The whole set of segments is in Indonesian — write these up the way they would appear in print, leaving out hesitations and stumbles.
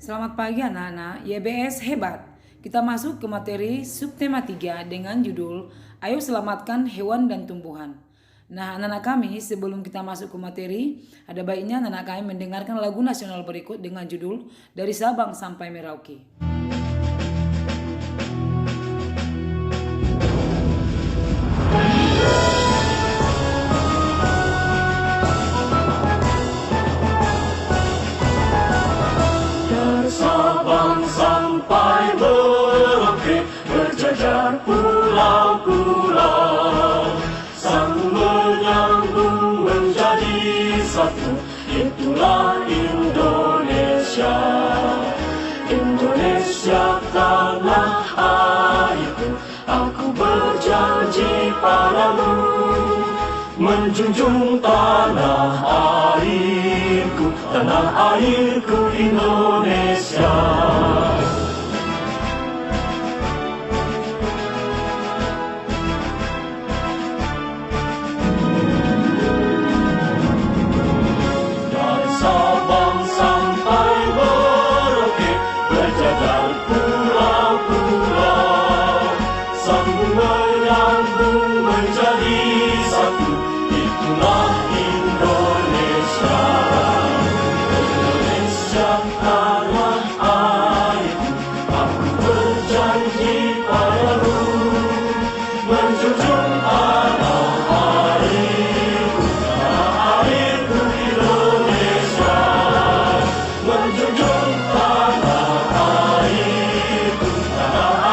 Selamat pagi anak-anak, YBS hebat. Kita masuk ke materi subtema 3 dengan judul Ayo Selamatkan Hewan dan Tumbuhan. Nah anak-anak kami, sebelum kita masuk ke materi, ada baiknya anak-anak kami mendengarkan lagu nasional berikut dengan judul Dari Sabang Sampai Merauke. Sabang sampai Merauke berjajar pulau-pulau, sang menyambung menjadi satu, itulah Indonesia. Indonesia tanah airku, aku berjanji padamu, menjunjung tanah airku Indonesia. Dari Sabang sampai Merauke berjajar pulau-pulau, sambung menyambung menjadi satu, itulah Indonesia. Indonesia tanah airku, aku berjanji padamu, menjunjung tanah airku Indonesia, menjunjung tanah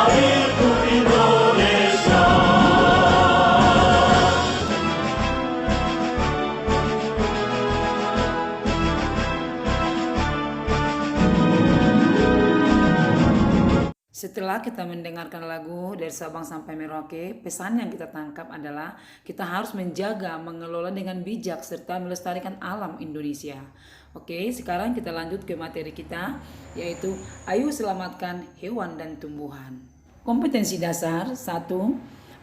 airku Indonesia. Setelah kita mendengarkan lagu Dari Sabang Sampai Merauke, pesan yang kita tangkap adalah kita harus menjaga, mengelola dengan bijak, serta melestarikan alam Indonesia. Oke, sekarang kita lanjut ke materi kita, yaitu Ayo Selamatkan Hewan dan Tumbuhan. Kompetensi dasar 1.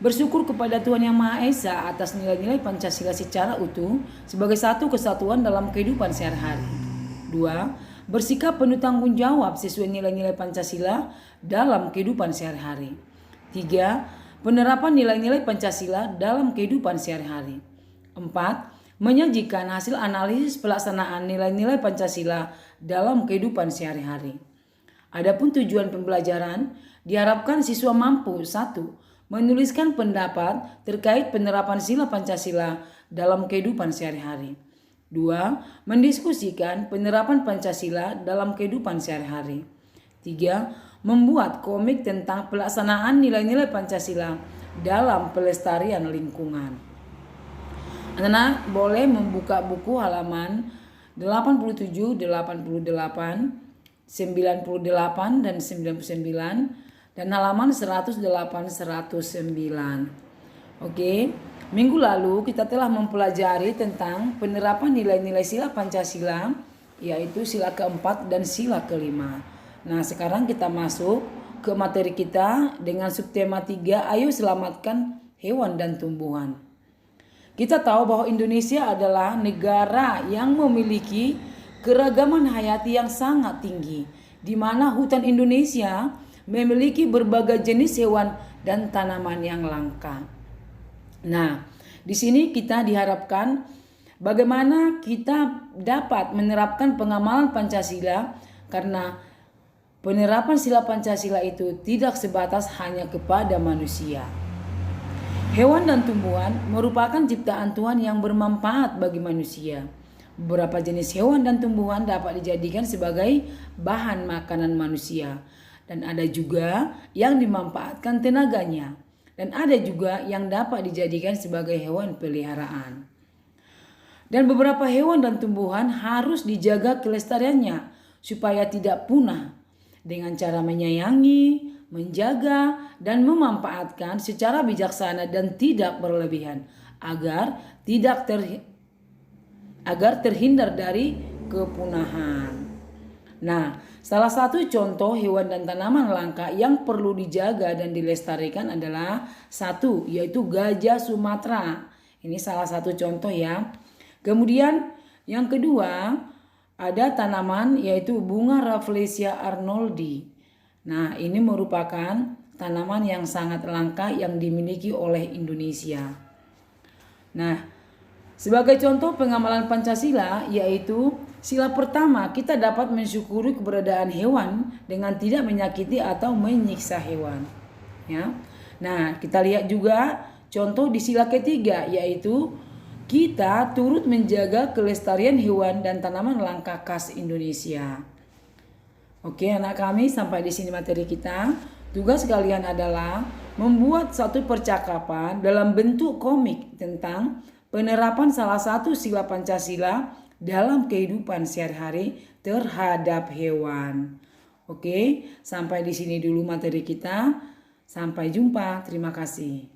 Bersyukur kepada Tuhan Yang Maha Esa atas nilai-nilai Pancasila secara utuh sebagai satu kesatuan dalam kehidupan sehari-hari. 2. Bersikap penuh tanggung jawab sesuai nilai-nilai Pancasila dalam kehidupan sehari-hari. 3. Penerapan nilai-nilai Pancasila dalam kehidupan sehari-hari. 4. Menyajikan hasil analisis pelaksanaan nilai-nilai Pancasila dalam kehidupan sehari-hari. Adapun tujuan pembelajaran, diharapkan siswa mampu 1. Menuliskan pendapat terkait penerapan sila Pancasila dalam kehidupan sehari-hari. 2. Mendiskusikan penerapan Pancasila dalam kehidupan sehari-hari. 3. Membuat komik tentang pelaksanaan nilai-nilai Pancasila dalam pelestarian lingkungan. Anak-anak boleh membuka buku halaman 87, 88, 98, dan 99, dan halaman 108, 109. Oke. Minggu lalu kita telah mempelajari tentang penerapan nilai-nilai sila Pancasila, yaitu sila keempat dan sila kelima. Nah sekarang kita masuk ke materi kita dengan subtema 3, Ayo Selamatkan Hewan dan Tumbuhan. Kita tahu bahwa Indonesia adalah negara yang memiliki keragaman hayati yang sangat tinggi, di mana hutan Indonesia memiliki berbagai jenis hewan dan tanaman yang langka. Nah, di sini kita diharapkan bagaimana kita dapat menerapkan pengamalan Pancasila, karena penerapan sila Pancasila itu tidak sebatas hanya kepada manusia. Hewan dan tumbuhan merupakan ciptaan Tuhan yang bermanfaat bagi manusia. Beberapa jenis hewan dan tumbuhan dapat dijadikan sebagai bahan makanan manusia, dan ada juga yang dimanfaatkan tenaganya. Dan ada juga yang dapat dijadikan sebagai hewan peliharaan. Dan beberapa hewan dan tumbuhan harus dijaga kelestariannya supaya tidak punah dengan cara menyayangi, menjaga, dan memanfaatkan secara bijaksana dan tidak berlebihan agar terhindar dari kepunahan. Nah, salah satu contoh hewan dan tanaman langka yang perlu dijaga dan dilestarikan adalah 1, yaitu gajah Sumatera. Ini salah satu contoh ya. Kemudian yang kedua, ada tanaman yaitu bunga Rafflesia arnoldi. Nah, ini merupakan tanaman yang sangat langka yang dimiliki oleh Indonesia. Nah, sebagai contoh pengamalan Pancasila yaitu sila pertama, kita dapat mensyukuri keberadaan hewan dengan tidak menyakiti atau menyiksa hewan. Ya. Nah, kita lihat juga contoh di sila ketiga yaitu kita turut menjaga kelestarian hewan dan tanaman langka khas Indonesia. Oke, anak kami, sampai di sini materi kita. Tugas kalian adalah membuat satu percakapan dalam bentuk komik tentang penerapan salah satu sila Pancasila dalam kehidupan sehari-hari terhadap hewan. Oke, sampai di sini dulu materi kita. Sampai jumpa. Terima kasih.